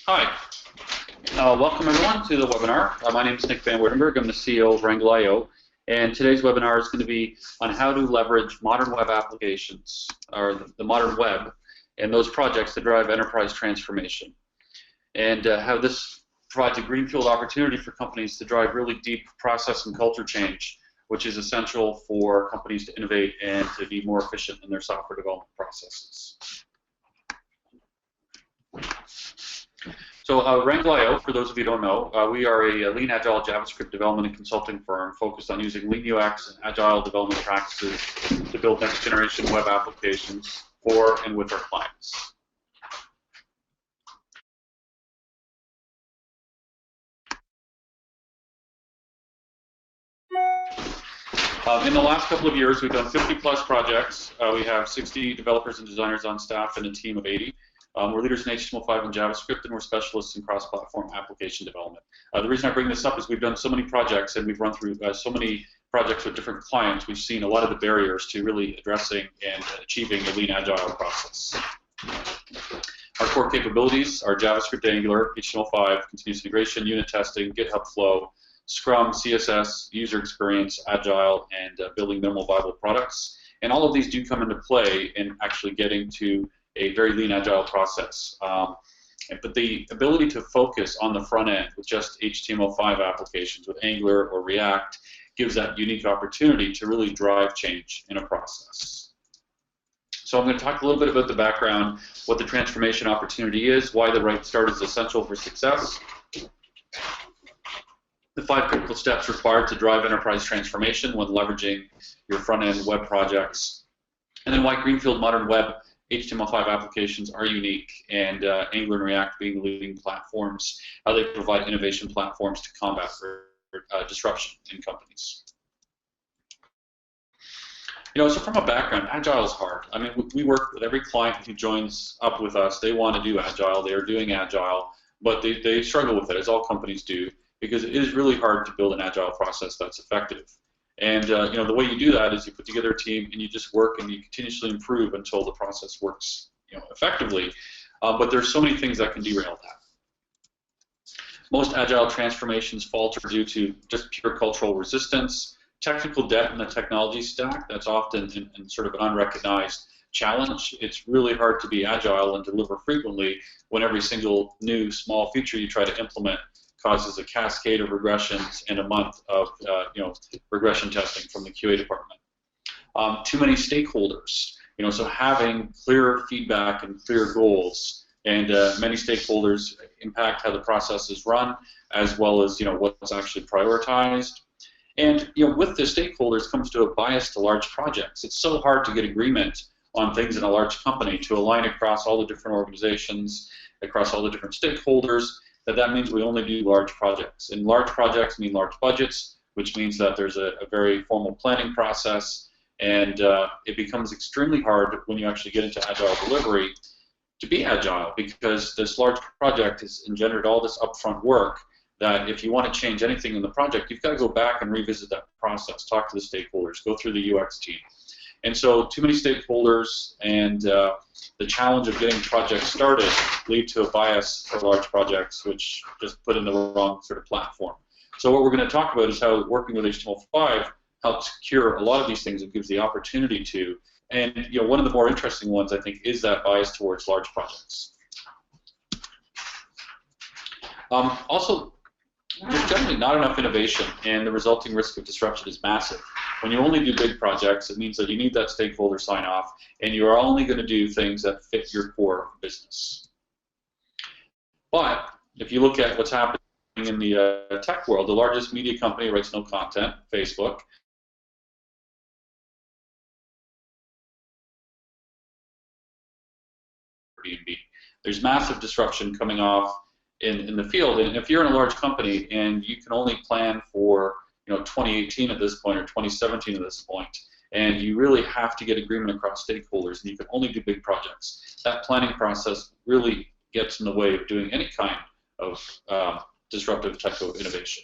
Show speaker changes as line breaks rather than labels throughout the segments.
Hi, welcome everyone to the webinar. My name is Nick Van Weerdenburg. I'm the CEO of Rangle.io, and today's webinar is going to be on how to leverage modern web applications, or the modern web, and those projects to drive enterprise transformation, and how this provides a greenfield opportunity for companies to drive really deep process and culture change, which is essential for companies to innovate and to be more efficient in their software development processes. So Rangle.io, for those of you who don't know, we are a lean agile JavaScript development and consulting firm focused on using lean UX and agile development practices to build next generation web applications for and with our clients. In the last couple of years, we've done 50 plus projects. We have 60 developers and designers on staff and a team of 80. We're leaders in HTML5 and JavaScript, and we're specialists in cross-platform application development. The reason I bring this up is we've done so many projects, and we've run through so many projects with different clients. We've seen a lot of the barriers to really addressing and achieving the lean agile process. Our core capabilities are JavaScript, Angular, HTML5, continuous integration, unit testing, GitHub Flow, Scrum, CSS, user experience, Agile, and building minimal viable products. And all of these do come into play in actually getting to a very lean agile process. But the ability to focus on the front end with just HTML5 applications with Angular or React gives that unique opportunity to really drive change in a process. So I'm going to talk a little bit about the background, what the transformation opportunity is, why the right start is essential for success, the 5 critical steps required to drive enterprise transformation when leveraging your front-end web projects, and then why greenfield modern web HTML5 applications are unique, and Angular and React being the leading platforms, how they provide innovation platforms to combat disruption in companies. You know, so from a background, Agile is hard. I mean, we work with every client who joins up with us. They want to do Agile. They are doing Agile, but they struggle with it, as all companies do, because it is really hard to build an Agile process that's effective. And you know, the way you do that is you put together a team and you just work and you continuously improve until the process works, you know, effectively. But there's so many things that can derail that. Most Agile transformations falter due to just pure cultural resistance, technical debt in the technology stack. That's often in sort of an unrecognized challenge. It's really hard to be Agile and deliver frequently when every single new small feature you try to implement causes a cascade of regressions and a month of regression testing from the QA department. Too many stakeholders, you know, so having clear feedback and clear goals, and many stakeholders impact how the process is run, as well as, you know, what's actually prioritized. And, you know, with the stakeholders comes to a bias to large projects. It's so hard to get agreement on things in a large company to align across all the different organizations, across all the different stakeholders. That means we only do large projects. And large projects mean large budgets, which means that there's a very formal planning process, and it becomes extremely hard when you actually get into Agile delivery to be Agile, because this large project has engendered all this upfront work that if you want to change anything in the project, you've got to go back and revisit that process, talk to the stakeholders, go through the UX team. And so too many stakeholders and the challenge of getting projects started lead to a bias for large projects, which just put in the wrong sort of platform. So what we're going to talk about is how working with HTML5 helps cure a lot of these things. It gives the opportunity to. And you know, one of the more interesting ones, I think, is that bias towards large projects. Also, there's generally not enough innovation, and the resulting risk of disruption is massive. When you only do big projects, it means that you need that stakeholder sign-off, and you are only going to do things that fit your core business. But if you look at what's happening in the tech world, the largest media company writes no content, Facebook. Airbnb. There's massive disruption coming off in the field, and if you're in a large company and you can only plan for 2018 at this point or 2017 at this point, and you really have to get agreement across stakeholders, and you can only do big projects, that planning process really gets in the way of doing any kind of disruptive type of innovation.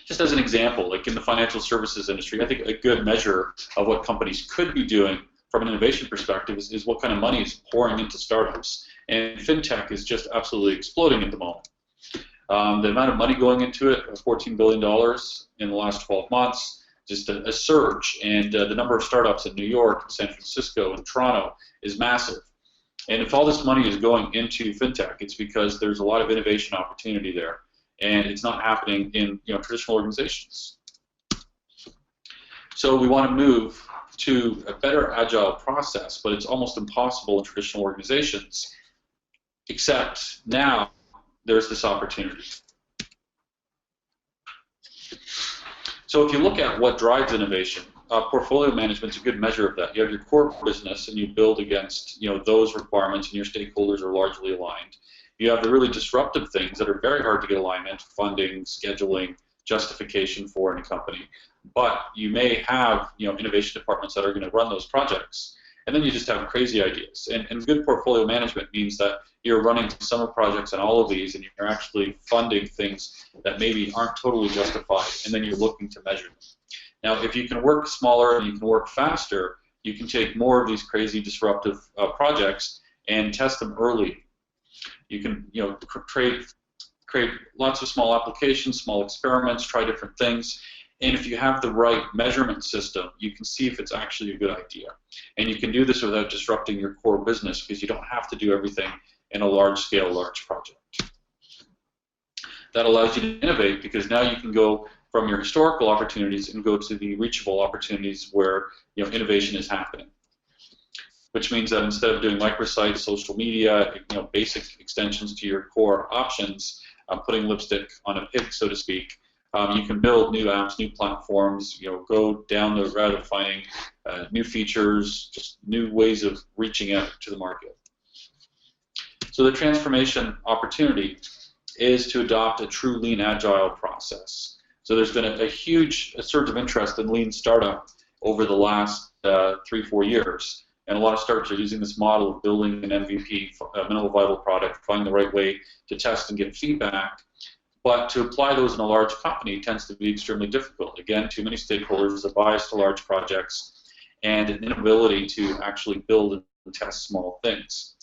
Just as an example, like in the financial services industry, I think a good measure of what companies could be doing from an innovation perspective is what kind of money is pouring into startups. And fintech is just absolutely exploding at the moment. The amount of money going into it, $14 billion in the last 12 months, just a surge. And the number of startups in New York, San Francisco, and Toronto is massive. And if all this money is going into fintech, it's because there's a lot of innovation opportunity there. And it's not happening in traditional organizations. So we want to move to a better agile process, but it's almost impossible in traditional organizations, except now there's this opportunity. So if you look at what drives innovation, portfolio management is a good measure of that. You have your core business and you build against those requirements, and your stakeholders are largely aligned. You have the really disruptive things that are very hard to get alignment: funding, scheduling, justification for in a company. But you may have innovation departments that are going to run those projects, and then you just have crazy ideas. And good portfolio management means that you're running summer projects on all of these, and you're actually funding things that maybe aren't totally justified, and then you're looking to measure them. Now, if you can work smaller and you can work faster, you can take more of these crazy disruptive projects and test them early. You can create lots of small applications, small experiments, try different things. And if you have the right measurement system, you can see if it's actually a good idea. And you can do this without disrupting your core business, because you don't have to do everything in a large-scale, large project. That allows you to innovate, because now you can go from your historical opportunities and go to the reachable opportunities where innovation is happening. Which means that instead of doing microsites, social media, basic extensions to your core options, putting lipstick on a pig, so to speak, you can build new apps, new platforms, go down the route of finding new features, just new ways of reaching out to the market. So the transformation opportunity is to adopt a true lean agile process. So there's been a huge surge of interest in lean startup over the last 3-4 years. And a lot of startups are using this model of building an MVP, a minimal viable product, finding the right way to test and get feedback. But to apply those in a large company tends to be extremely difficult. Again, too many stakeholders, a bias to large projects, and an inability to actually build and test small things.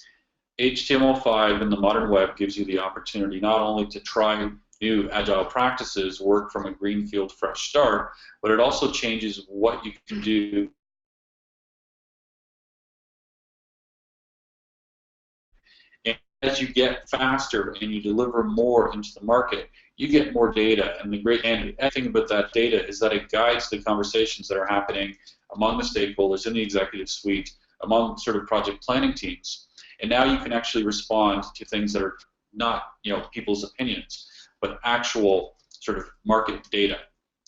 HTML5 in the modern web gives you the opportunity not only to try new agile practices, work from a greenfield fresh start, but it also changes what you can do as you get faster and you deliver more into the market, you get more data. And the great thing about that data is that it guides the conversations that are happening among the stakeholders in the executive suite, among sort of project planning teams. And now you can actually respond to things that are not people's opinions, but actual sort of market data.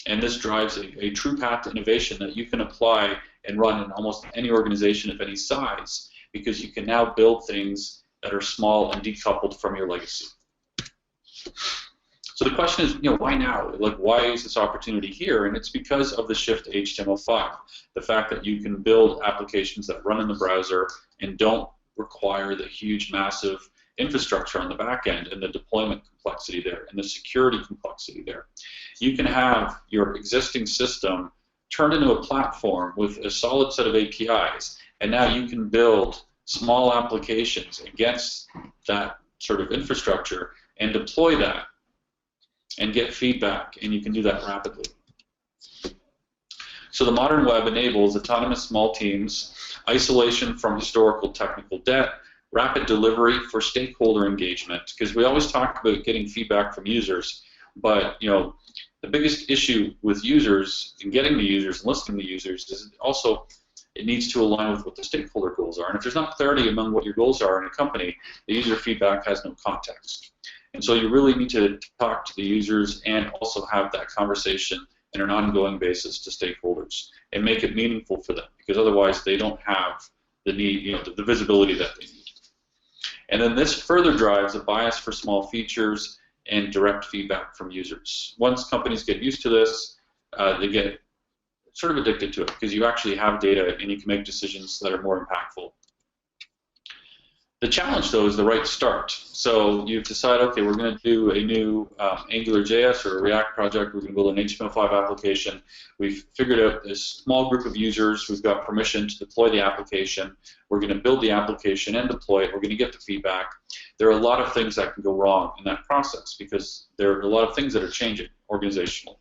And this drives a true path to innovation that you can apply and run in almost any organization of any size, because you can now build things that are small and decoupled from your legacy. So the question is, why now? Like, why is this opportunity here? And it's because of the shift to HTML5. The fact that you can build applications that run in the browser and don't require the huge, massive infrastructure on the back end, and the deployment complexity there, and the security complexity there. You can have your existing system turned into a platform with a solid set of APIs, and now you can build small applications against that sort of infrastructure and deploy that and get feedback, and you can do that rapidly. So the modern web enables autonomous small teams, isolation from historical technical debt, rapid delivery for stakeholder engagement, because we always talk about getting feedback from users, but the biggest issue with users and getting the users and listening to users is also it needs to align with what the stakeholder goals are. And if there's not clarity among what your goals are in a company, the user feedback has no context. And so you really need to talk to the users and also have that conversation on an ongoing basis to stakeholders and make it meaningful for them, because otherwise they don't have the need, the visibility that they need. And then this further drives a bias for small features and direct feedback from users. Once companies get used to this, they get sort of addicted to it, because you actually have data and you can make decisions that are more impactful. The challenge, though, is the right start. So you've decided, okay, we're going to do a new AngularJS or a React project. We're going to build an HTML5 application. We've figured out this small group of users. We've got permission to deploy the application. We're going to build the application and deploy it. We're going to get the feedback. There are a lot of things that can go wrong in that process because there are a lot of things that are changing organizationally.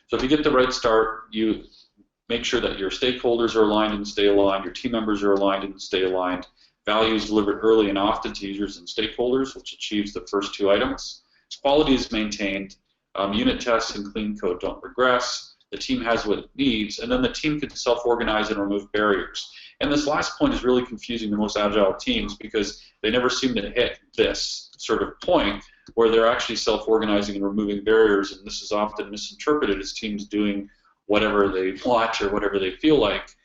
So if you get the right start, you make sure that your stakeholders are aligned and stay aligned, your team members are aligned and stay aligned. Value is delivered early and often to users and stakeholders, which achieves the first two items. Quality is maintained. Unit tests and clean code don't regress. The team has what it needs, and then the team can self-organize and remove barriers. And this last point is really confusing to most Agile teams because they never seem to hit this sort of point where they're actually self-organizing and removing barriers, and this is often misinterpreted as teams doing whatever they want or whatever they feel like.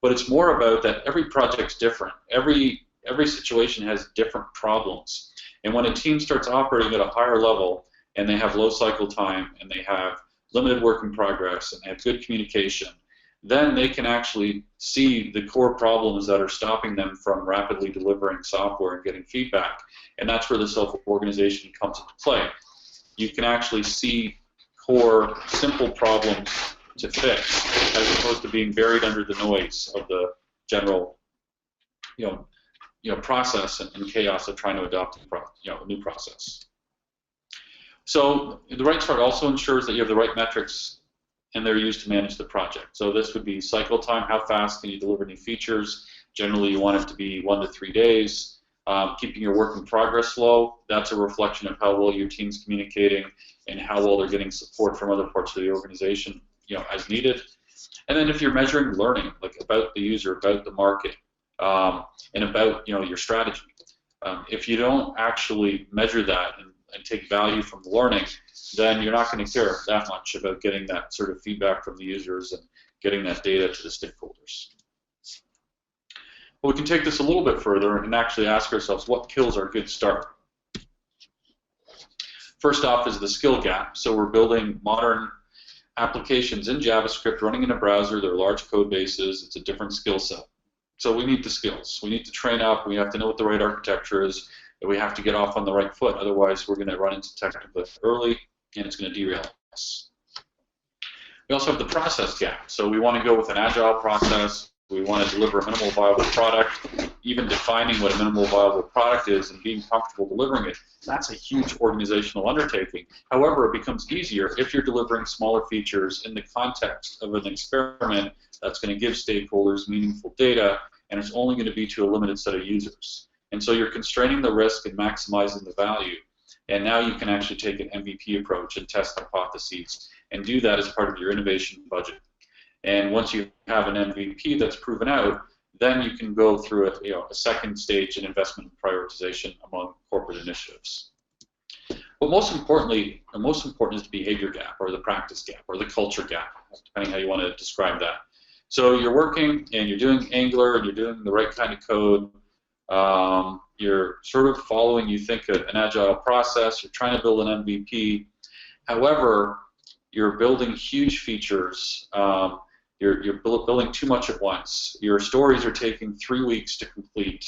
But it's more about that every project's different. Every situation has different problems. And when a team starts operating at a higher level and they have low cycle time and they have limited work in progress and they have good communication, then they can actually see the core problems that are stopping them from rapidly delivering software and getting feedback. And that's where the self-organization comes into play. You can actually see core, simple problems to fix as opposed to being buried under the noise of the general process and chaos of trying to adopt a new process. So the right start also ensures that you have the right metrics and they're used to manage the project. So this would be cycle time, how fast can you deliver new features. Generally you want it to be 1 to 3 days. Keeping your work in progress low, that's a reflection of how well your team's communicating and how well they're getting support from other parts of the organization as needed. And then if you're measuring learning, like about the user, about the market, and about your strategy. If you don't actually measure that and take value from the learning, then you're not going to care that much about getting that sort of feedback from the users and getting that data to the stakeholders. Well, we can take this a little bit further and actually ask ourselves what kills our good start. First off is the skill gap. So we're building modern applications in JavaScript running in a browser. They're large code bases. It's a different skill set. So we need the skills. We need to train up. We have to know what the right architecture is. And we have to get off on the right foot. Otherwise, we're going to run into technical debt early, and it's going to derail us. We also have the process gap. So we want to go with an agile process. We want to deliver a minimal viable product. Even defining what a minimal viable product is and being comfortable delivering it, that's a huge organizational undertaking. However, it becomes easier if you're delivering smaller features in the context of an experiment that's going to give stakeholders meaningful data, and it's only going to be to a limited set of users. And so you're constraining the risk and maximizing the value. And now you can actually take an MVP approach and test hypotheses and do that as part of your innovation budget. And once you have an MVP that's proven out, then you can go through a second stage in investment prioritization among corporate initiatives. But most important is the behavior gap or the practice gap or the culture gap, depending how you want to describe that. So you're working and you're doing Angular and you're doing the right kind of code. You're sort of following, you think, an agile process. You're trying to build an MVP. However, you're building huge features. You're building too much at once. Your stories are taking 3 weeks to complete,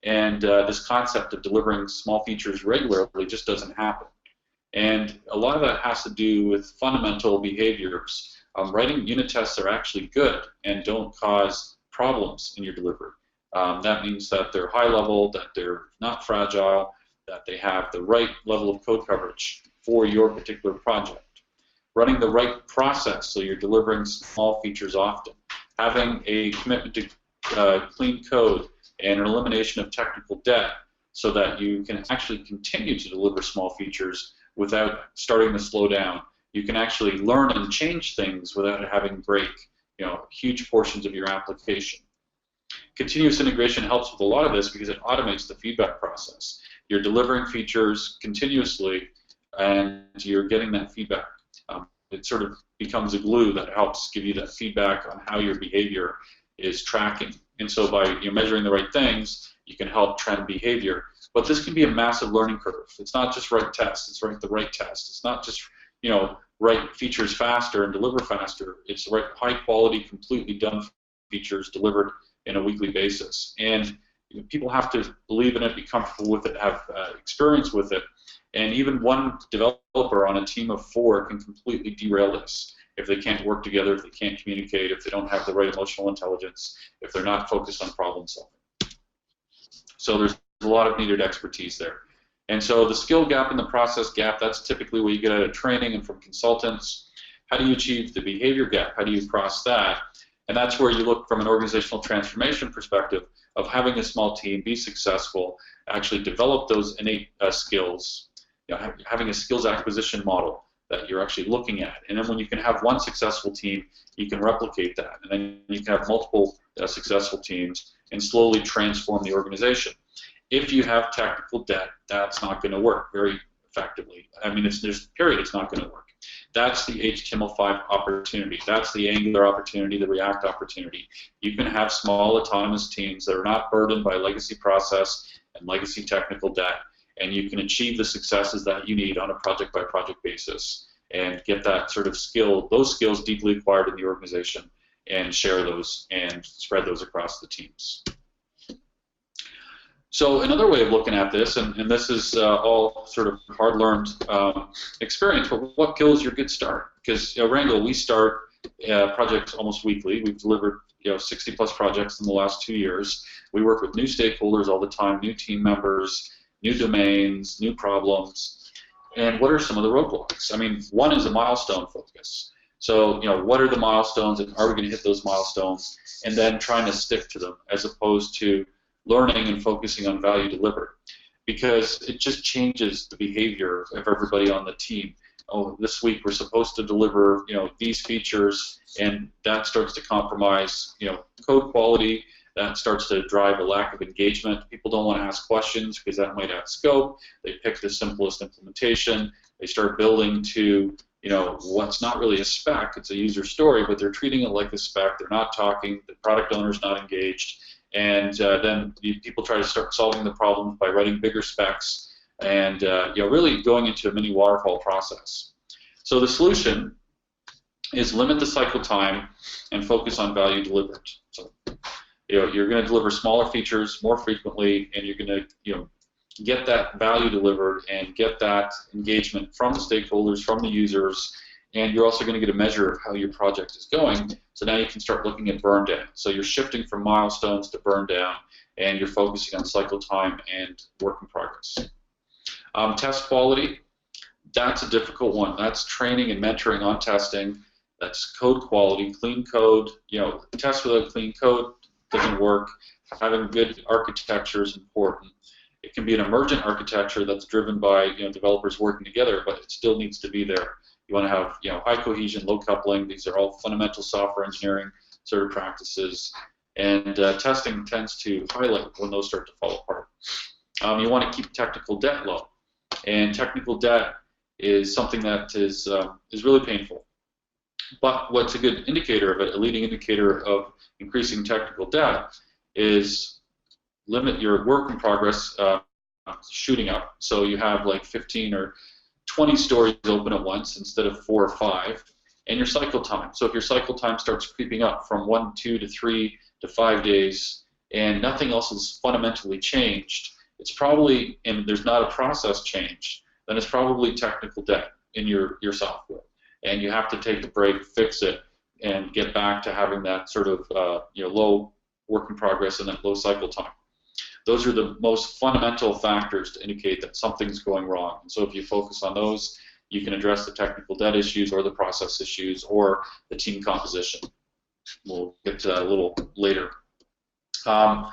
and this concept of delivering small features regularly just doesn't happen. And a lot of that has to do with fundamental behaviors. Writing unit tests are actually good and don't cause problems in your delivery. That means that they're high level, that they're not fragile, that they have the right level of code coverage for your particular project. Running the right process, so you're delivering small features often. Having a commitment to clean code and an elimination of technical debt so that you can actually continue to deliver small features without starting to slow down. You can actually learn and change things without having break huge portions of your application. Continuous integration helps with a lot of this because it automates the feedback process. You're delivering features continuously and you're getting that feedback. It sort of becomes a glue that helps give you that feedback on how your behavior is tracking. And so by measuring the right things, you can help trend behavior. But this can be a massive learning curve. It's not just write tests, it's write the right test. It's not just write features faster and deliver faster. It's write high quality, completely done features delivered in a weekly basis. And people have to believe in it, be comfortable with it, have experience with it, and even one developer on a team of 4 can completely derail this if they can't work together, if they can't communicate, if they don't have the right emotional intelligence, if they're not focused on problem solving. So there's a lot of needed expertise there. And so the skill gap and the process gap, that's typically what you get out of training and from consultants. How do you achieve the behavior gap? How do you cross that? And that's where you look from an organizational transformation perspective of having a small team be successful, actually develop those innate skills, having a skills acquisition model that you're actually looking at. And then when you can have one successful team, you can replicate that. And then you can have multiple successful teams and slowly transform the organization. If you have technical debt, that's not going to work very effectively. I mean, there's period, it's not going to work. That's the HTML5 opportunity. That's the Angular opportunity, the React opportunity. You can have small autonomous teams that are not burdened by legacy process and legacy technical debt, and you can achieve the successes that you need on a project-by-project basis and get that sort of skill, those skills deeply acquired in the organization, and share those and spread those across the teams. So another way of looking at this, and this is all sort of hard-learned experience, but what kills your good start? Because Rangle, we start projects almost weekly. We've delivered 60-plus projects in the last 2 years. We work with new stakeholders all the time, new team members, new domains, new problems. And what are some of the roadblocks? I mean, one is a milestone focus. So, what are the milestones, and are we going to hit those milestones? And then trying to stick to them, as opposed to learning and focusing on value delivered, because it just changes the behavior of everybody on the team. Oh, this week we're supposed to deliver, these features, and that starts to compromise, code quality. That starts to drive a lack of engagement. People don't want to ask questions because that might add scope. They pick the simplest implementation. They start building to, what's not really a spec. It's a user story, but they're treating it like a spec. They're not talking. The product owner's not engaged. And then people try to start solving the problem by writing bigger specs and really going into a mini waterfall process. So the solution is limit the cycle time and focus on value delivered. So you're going to deliver smaller features more frequently, and you're going to get that value delivered and get that engagement from the stakeholders, from the users, and you're also going to get a measure of how your project is going. So now you can start looking at burn down. So you're shifting from milestones to burn down, and you're focusing on cycle time and work in progress. Test quality, that's a difficult one. That's training and mentoring on testing. That's code quality, clean code. Test without clean code doesn't work. Having good architecture is important. It can be an emergent architecture that's driven by developers working together, but it still needs to be there. You want to have high cohesion, low coupling. These are all fundamental software engineering sort of practices, and testing tends to highlight when those start to fall apart. You want to keep technical debt low, and technical debt is something that is really painful. But what's a good indicator of it, a leading indicator of increasing technical debt, is limit your work in progress shooting up. So you have like 15 or 20 stories open at once instead of 4 or 5, and your cycle time. So if your cycle time starts creeping up from 1, 2 to 3 to 5 days, and nothing else has fundamentally changed, it's probably, and there's not a process change, then it's probably technical debt in your software. And you have to take a break, fix it, and get back to having that sort of low work in progress and that low cycle time. Those are the most fundamental factors to indicate that something's going wrong. And so if you focus on those, you can address the technical debt issues or the process issues or the team composition. We'll get to that a little later. The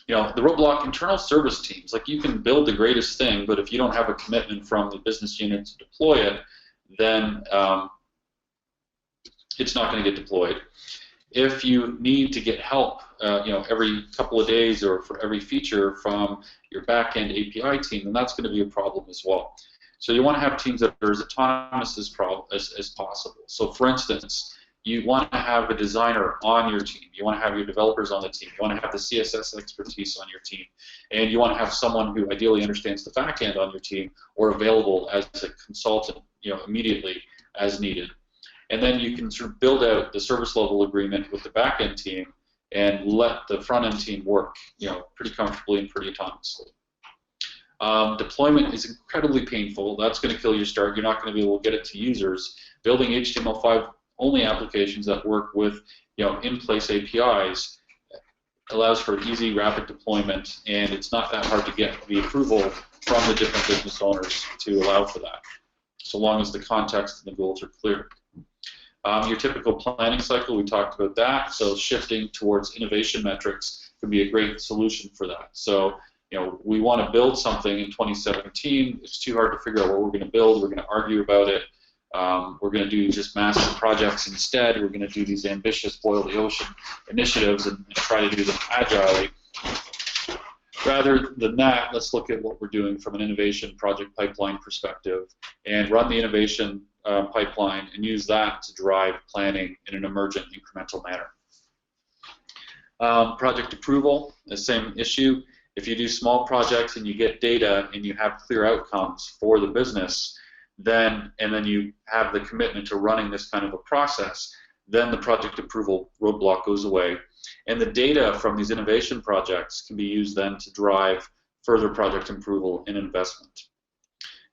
roadblock, internal service teams. Like, you can build the greatest thing, but if you don't have a commitment from the business unit to deploy it, then it's not going to get deployed. If you need to get help, every couple of days or for every feature from your back-end API team, then that's going to be a problem as well. So you want to have teams that are as autonomous as possible. So, for instance, you want to have a designer on your team. You want to have your developers on the team. You want to have the CSS expertise on your team. And you want to have someone who ideally understands the back-end on your team or available as a consultant, immediately as needed. And then you can sort of build out the service level agreement with the back-end team and let the front end team work, pretty comfortably and pretty autonomously. Deployment is incredibly painful. That's going to kill your start. You're not going to be able to get it to users. Building HTML5 only applications that work with in-place APIs allows for easy, rapid deployment, and it's not that hard to get the approval from the different business owners to allow for that, so long as the context and the goals are clear. Your typical planning cycle, we talked about that, so shifting towards innovation metrics can be a great solution for that. So, we want to build something in 2017. It's too hard to figure out what we're going to build. We're going to argue about it. We're going to do just massive projects instead. We're going to do these ambitious boil the ocean initiatives and try to do them agilely. Rather than that, let's look at what we're doing from an innovation project pipeline perspective and run the innovation pipeline and use that to drive planning in an emergent, incremental manner. Project approval, the same issue. If you do small projects and you get data and you have clear outcomes for the business, and then you have the commitment to running this kind of a process, then the project approval roadblock goes away. And the data from these innovation projects can be used then to drive further project approval and investment.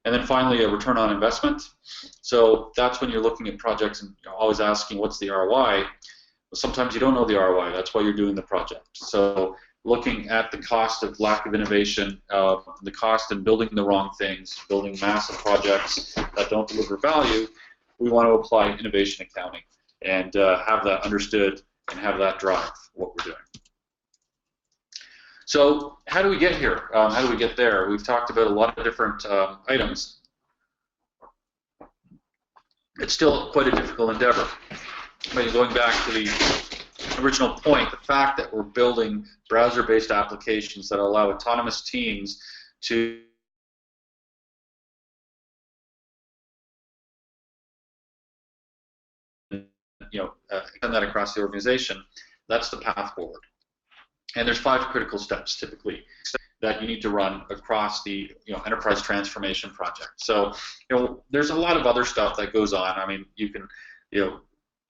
And then finally, a return on investment. So that's when you're looking at projects and always asking, what's the ROI? Well, sometimes you don't know the ROI. That's why you're doing the project. So looking at the cost of lack of innovation, the cost in building the wrong things, building massive projects that don't deliver value, we want to apply innovation accounting and have that understood and have that drive what we're doing. So how do we get here? How do we get there? We've talked about a lot of different items. It's still quite a difficult endeavor. But going back to the original point, the fact that we're building browser-based applications that allow autonomous teams to extend that across the organization, that's the path forward. And there's 5 critical steps typically that you need to run across the enterprise transformation project. So there's a lot of other stuff that goes on. I mean, you can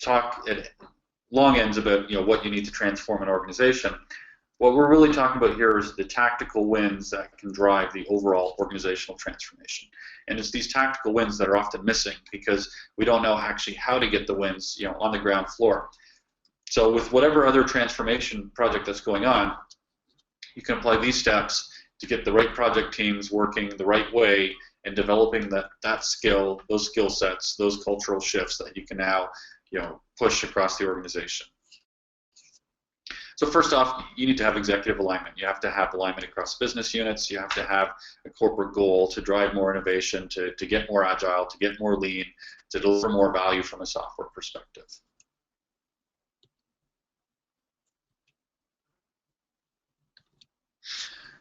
talk at long ends about what you need to transform an organization. What we're really talking about here is the tactical wins that can drive the overall organizational transformation. And it's these tactical wins that are often missing because we don't know actually how to get the wins on the ground floor. So with whatever other transformation project that's going on, you can apply these steps to get the right project teams working the right way and developing that skill, those skill sets, those cultural shifts that you can now push across the organization. So first off, you need to have executive alignment. You have to have alignment across business units. You have to have a corporate goal to drive more innovation, to get more agile, to get more lean, to deliver more value from a software perspective.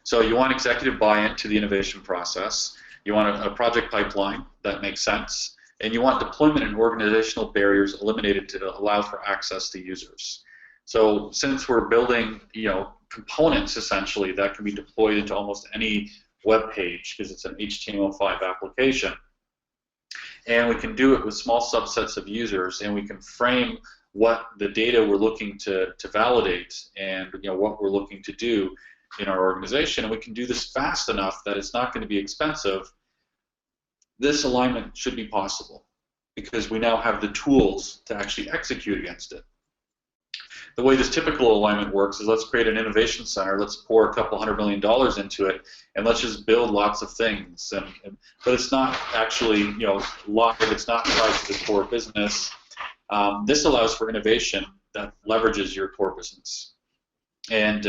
So you want executive buy-in to the innovation process. You want a project pipeline that makes sense. And you want deployment and organizational barriers eliminated to allow for access to users. So since we're building, components essentially that can be deployed into almost any web page because it's an HTML5 application, and we can do it with small subsets of users, and we can frame what the data we're looking to validate and what we're looking to do in our organization, and we can do this fast enough that it's not going to be expensive. This alignment should be possible because we now have the tools to actually execute against it. The way this typical alignment works is let's create an innovation center, let's pour a couple $100 million into it, and let's just build lots of things. But it's not actually, live, it's not tied to the core business. This allows for innovation that leverages your core business. And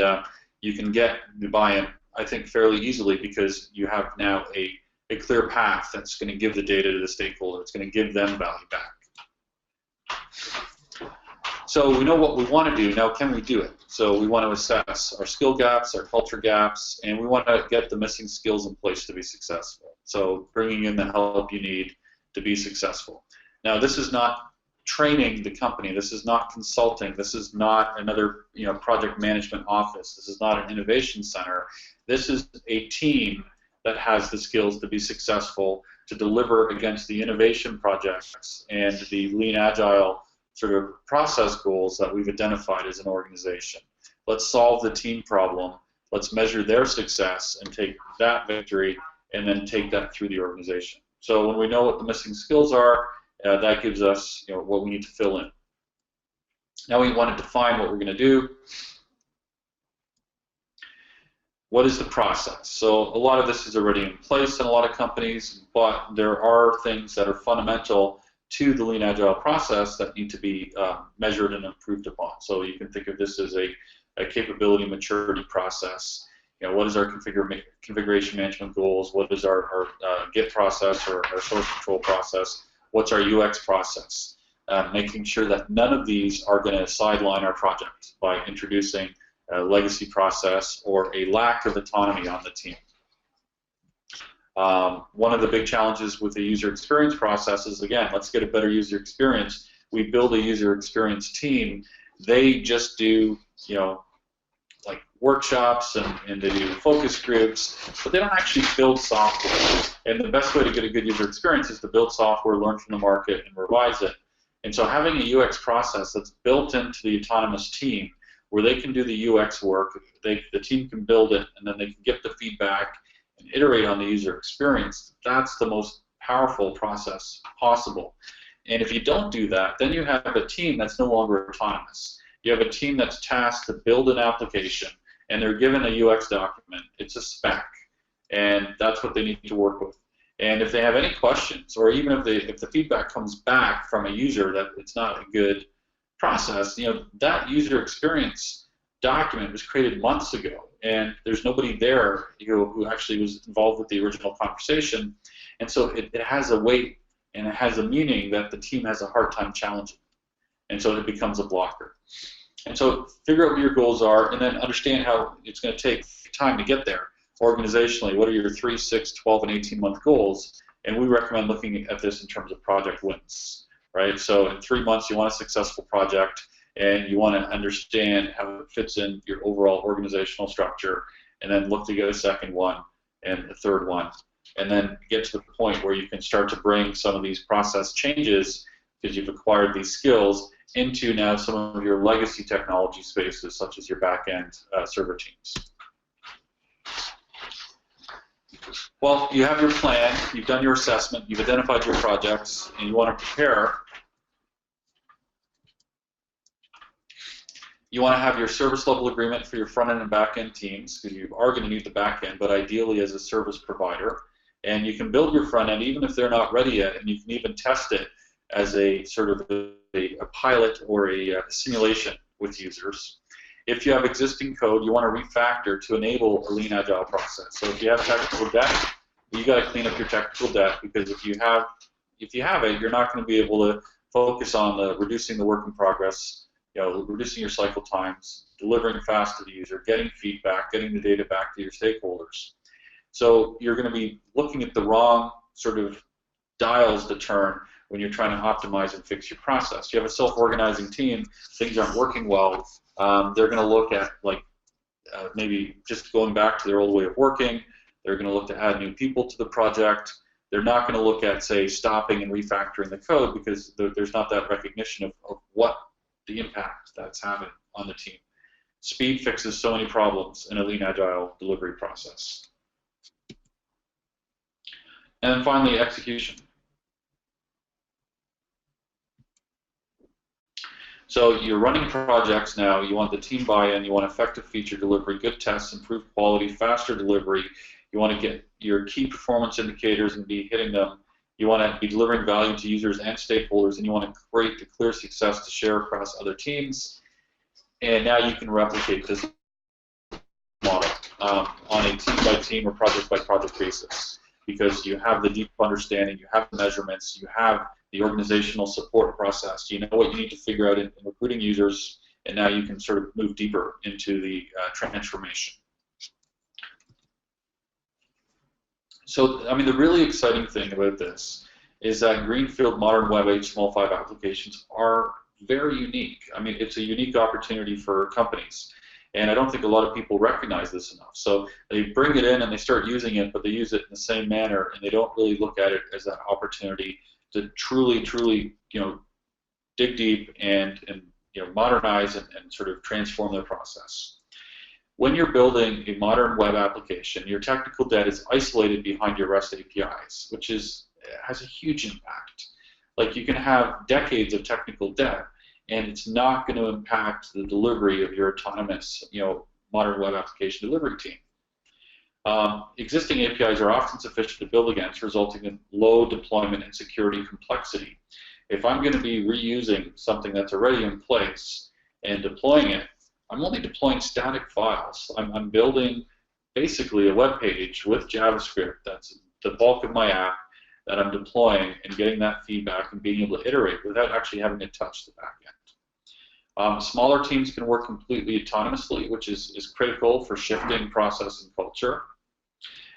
you can get the buy-in, I think, fairly easily because you have now a clear path that's going to give the data to the stakeholder. It's going to give them value back. So we know what we want to do. Now, can we do it? So we want to assess our skill gaps, our culture gaps, and we want to get the missing skills in place to be successful. So bringing in the help you need to be successful. Now, this is not training the company. This is not consulting. This is not another project management office. This is not an innovation center. This is a team that has the skills to be successful, to deliver against the innovation projects and the lean agile sort of process goals that we've identified as an organization. Let's solve the team problem. Let's measure their success and take that victory and then take that through the organization. So when we know what the missing skills are, that gives us what we need to fill in. Now we want to define what we're going to do. What is the process? So a lot of this is already in place in a lot of companies, but there are things that are fundamental to the Lean Agile process that need to be measured and improved upon. So you can think of this as a capability maturity process. What is our configuration management goals? What is our Git process or our source control process? What's our UX process? Making sure that none of these are going to sideline our project by introducing a legacy process or a lack of autonomy on the team. One of the big challenges with the user experience process is, again, let's get a better user experience. We build a user experience team. They just do, like workshops and they do focus groups, but they don't actually build software. And the best way to get a good user experience is to build software, learn from the market, and revise it. And so having a UX process that's built into the autonomous team where they can do the UX work, the team can build it, and then they can get the feedback and iterate on the user experience, that's the most powerful process possible. And if you don't do that, then you have a team that's no longer autonomous. You have a team that's tasked to build an application, and they're given a UX document. It's a spec, and that's what they need to work with. And if they have any questions, or even if the feedback comes back from a user that it's not a good process, that user experience document was created months ago, and there's nobody there who actually was involved with the original conversation, and so it has a weight and it has a meaning that the team has a hard time challenging, and so it becomes a blocker. And so figure out what your goals are, and then understand how it's going to take time to get there. Organizationally, what are your 3, 6, 12, and 18-month goals? And we recommend looking at this in terms of project wins, right? So in 3 months, you want a successful project, and you want to understand how it fits in your overall organizational structure, and then look to get a second one and a third one, and then get to the point where you can start to bring some of these process changes, because you've acquired these skills, into now some of your legacy technology spaces, such as your back-end server teams. Well, you have your plan, you've done your assessment, you've identified your projects, and you want to prepare. You want to have your service level agreement for your front-end and back-end teams, because you are going to need the back-end, but ideally as a service provider. And you can build your front-end even if they're not ready yet, and you can even test it as a sort of a pilot or a simulation with users. If you have existing code, you want to refactor to enable a Lean Agile process. So if you have technical debt, you got to clean up your technical debt, because if you have it, you're not going to be able to focus on reducing the work in progress, reducing your cycle times, delivering fast to the user, getting feedback, getting the data back to your stakeholders. So you're going to be looking at the wrong sort of dials to turn when you're trying to optimize and fix your process. You have a self-organizing team, things aren't working well, they're going to look at maybe just going back to their old way of working. They're going to look to add new people to the project. They're not going to look at, say, stopping and refactoring the code, because there's not that recognition of what the impact that's having on the team. Speed fixes so many problems in a Lean Agile delivery process. And then finally, execution. So you're running projects now, you want the team buy-in, you want effective feature delivery, good tests, improved quality, faster delivery, you want to get your key performance indicators and be hitting them, you want to be delivering value to users and stakeholders, and you want to create a clear success to share across other teams. And now you can replicate this model on a team-by-team or project-by-project basis, because you have the deep understanding, you have the measurements, you have the organizational support process, you know what you need to figure out in recruiting users, and now you can sort of move deeper into the transformation. So, I mean, the really exciting thing about this is that greenfield modern web HTML5 applications are very unique. I mean, it's a unique opportunity for companies, and I don't think a lot of people recognize this enough. So they bring it in and they start using it, but they use it in the same manner, and they don't really look at it as an opportunity to truly, dig deep and modernize and sort of transform their process. When you're building a modern web application, your technical debt is isolated behind your REST APIs, which has a huge impact. Like, you can have decades of technical debt, and it's not going to impact the delivery of your autonomous, modern web application delivery team. Existing APIs are often sufficient to build against, resulting in low deployment and security complexity. If I'm going to be reusing something that's already in place and deploying it, I'm only deploying static files. I'm building basically a web page with JavaScript. That's the bulk of my app that I'm deploying and getting that feedback and being able to iterate without actually having to touch the back end. Smaller teams can work completely autonomously, which is critical for shifting process and culture.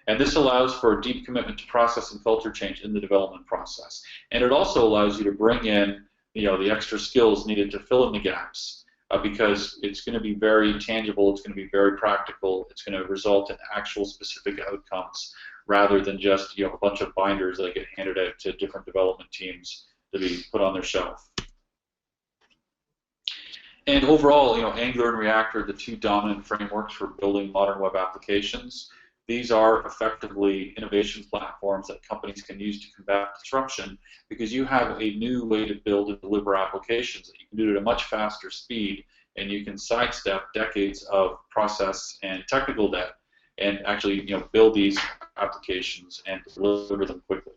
And this allows for a deep commitment to process and culture change in the development process. And it also allows you to bring in the extra skills needed to fill in the gaps. Because it's going to be very tangible, it's going to be very practical, it's going to result in actual specific outcomes rather than just a bunch of binders that get handed out to different development teams to be put on their shelf. And overall, Angular and React are the two dominant frameworks for building modern web applications. These are effectively innovation platforms that companies can use to combat disruption, because you have a new way to build and deliver applications that you can do at a much faster speed, and you can sidestep decades of process and technical debt and actually build these applications and deliver them quickly.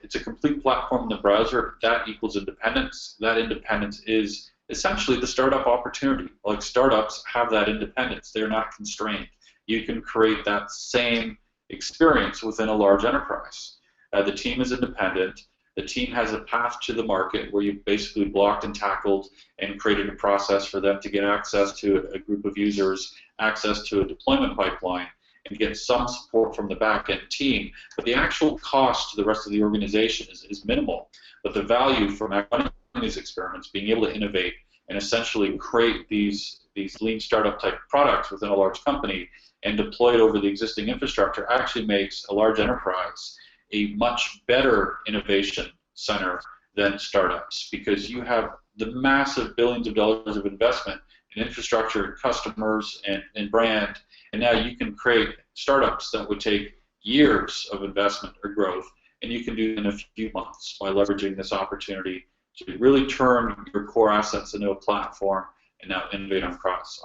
It's a complete platform in the browser. That equals independence. That independence is essentially the startup opportunity. Like, startups have that independence. They're not constrained. You can create that same experience within a large enterprise. The team is independent. The team has a path to the market where you've basically blocked and tackled and created a process for them to get access to a group of users, access to a deployment pipeline, and get some support from the back-end team. But the actual cost to the rest of the organization is minimal. But the value from running these experiments, being able to innovate and essentially create these lean startup type products within a large company and deploy it over the existing infrastructure, actually makes a large enterprise a much better innovation center than startups, because you have the massive billions of dollars of investment in infrastructure, customers, and brand, and now you can create startups that would take years of investment or growth, and you can do it in a few months by leveraging this opportunity to really turn your core assets into a platform and now innovate on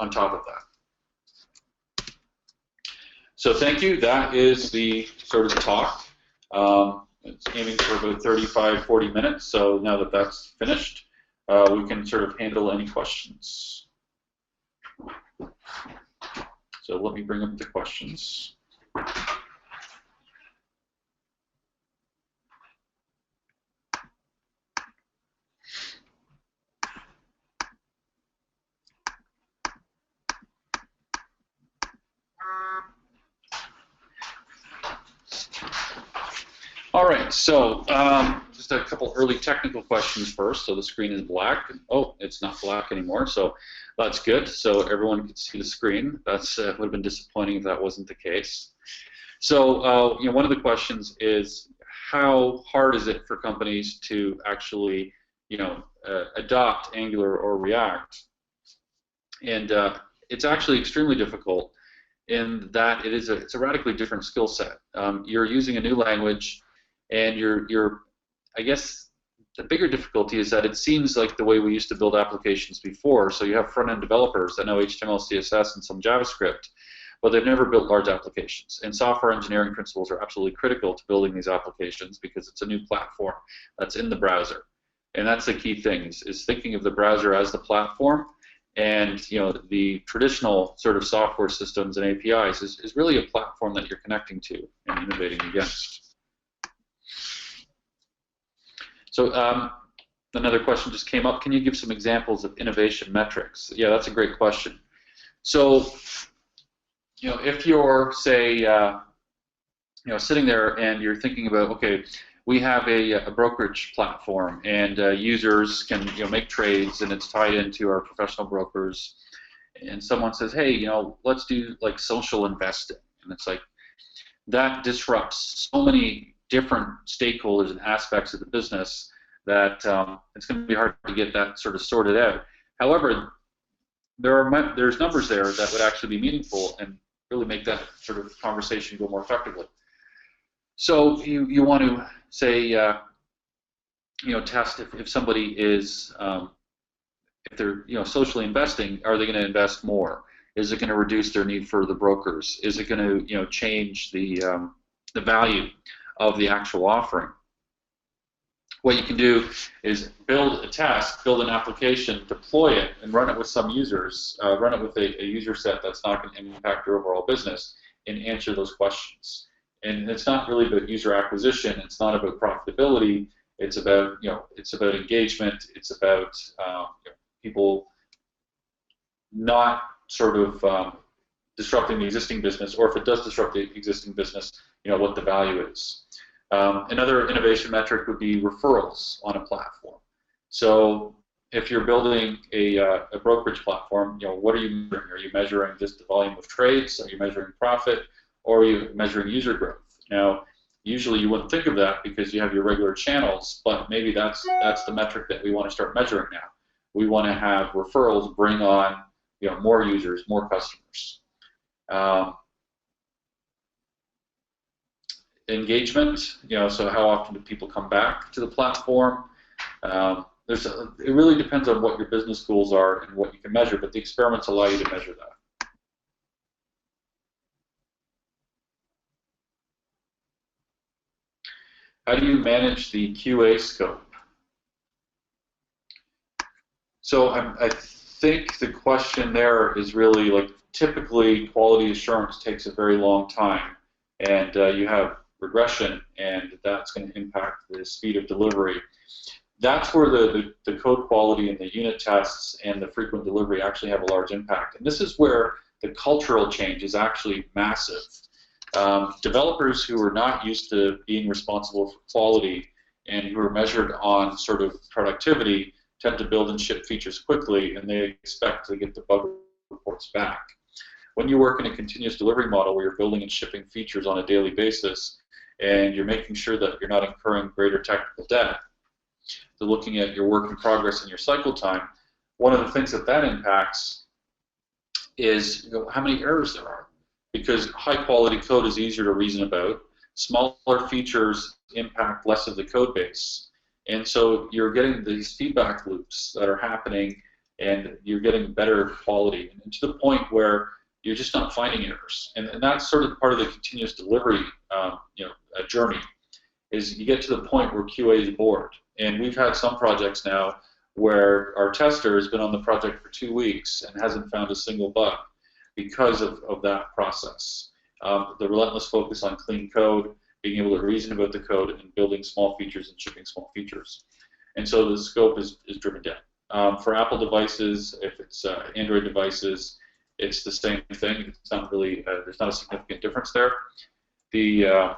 top of that. So thank you. That is the sort of talk. It's aiming for about 35, 40 minutes. So now that that's finished, we can sort of handle any questions. So let me bring up the questions. All right, so just a couple early technical questions first. So the screen is black. Oh, it's not black anymore, so that's good. So everyone can see the screen. That's would have been disappointing if that wasn't the case. So one of the questions is, how hard is it for companies to actually adopt Angular or React? And it's actually extremely difficult in that it's a radically different skill set. You're using a new language. And I guess the bigger difficulty is that it seems like the way we used to build applications before. So you have front-end developers that know HTML, CSS, and some JavaScript, but they've never built large applications. And software engineering principles are absolutely critical to building these applications because it's a new platform that's in the browser. And that's the key thing, is thinking of the browser as the platform. And the traditional sort of software systems and APIs is really a platform that you're connecting to and innovating against. So another question just came up. Can you give some examples of innovation metrics? Yeah, that's a great question. So, if you're, say, sitting there and you're thinking about, okay, we have a brokerage platform, and users can make trades, and it's tied into our professional brokers, and someone says, hey, let's do like social investing, and it's like that disrupts so many different stakeholders and aspects of the business that it's going to be hard to get that sort of sorted out. However, there's numbers there that would actually be meaningful and really make that sort of conversation go more effectively. So you want to say, test if somebody is, if they're socially investing, are they going to invest more? Is it going to reduce their need for the brokers? Is it going to change the value of the actual offering? What you can do is build a task, build an application, deploy it, and run it with some users, run it with a user set that's not going to impact your overall business, and answer those questions. And it's not really about user acquisition. It's not about profitability. It's about engagement. It's about people not sort of disrupting the existing business, or if it does disrupt the existing business, what the value is. Another innovation metric would be referrals on a platform. So if you're building a brokerage platform, what are you measuring? Are you measuring just the volume of trades? Are you measuring profit? Or are you measuring user growth? Now, usually you wouldn't think of that because you have your regular channels, but maybe that's the metric that we want to start measuring now. We want to have referrals bring on more users, more customers. Engagement, so how often do people come back to the platform? It really depends on what your business goals are and what you can measure, but the experiments allow you to measure that. How do you manage the QA scope? So I think the question there is really like, typically quality assurance takes a very long time, and you have regression, and that's going to impact the speed of delivery. That's where the code quality and the unit tests and the frequent delivery actually have a large impact. And this is where the cultural change is actually massive. Developers who are not used to being responsible for quality and who are measured on sort of productivity tend to build and ship features quickly, and they expect to get the bug reports back. When you work in a continuous delivery model where you're building and shipping features on a daily basis, and you're making sure that you're not incurring greater technical debt, so looking at your work in progress and your cycle time, one of the things that impacts is how many errors there are. Because high quality code is easier to reason about. Smaller features impact less of the code base. And so you're getting these feedback loops that are happening, and you're getting better quality, and to the point where you're just not finding errors. And that's sort of part of the continuous delivery journey, is you get to the point where QA is bored. And we've had some projects now where our tester has been on the project for 2 weeks and hasn't found a single bug because of that process. The relentless focus on clean code, being able to reason about the code, and building small features and shipping small features. And so the scope is driven down. For Apple devices, if it's Android devices, it's the same thing. It's not really, there's not a significant difference there. The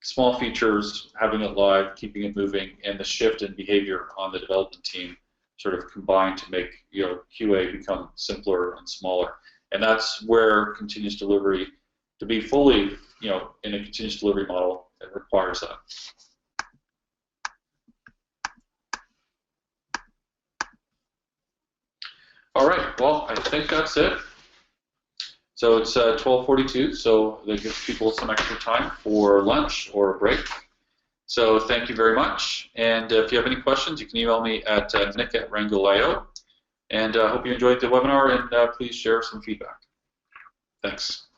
small features, having it live, keeping it moving, and the shift in behavior on the development team sort of combine to make QA become simpler and smaller. And that's where continuous delivery, to be fully in a continuous delivery model, it requires that. All right, well, I think that's it. So it's 12:42, so that gives people some extra time for lunch or a break. So thank you very much. And if you have any questions, you can email me at nick@Rangle.io. And I hope you enjoyed the webinar, and please share some feedback. Thanks.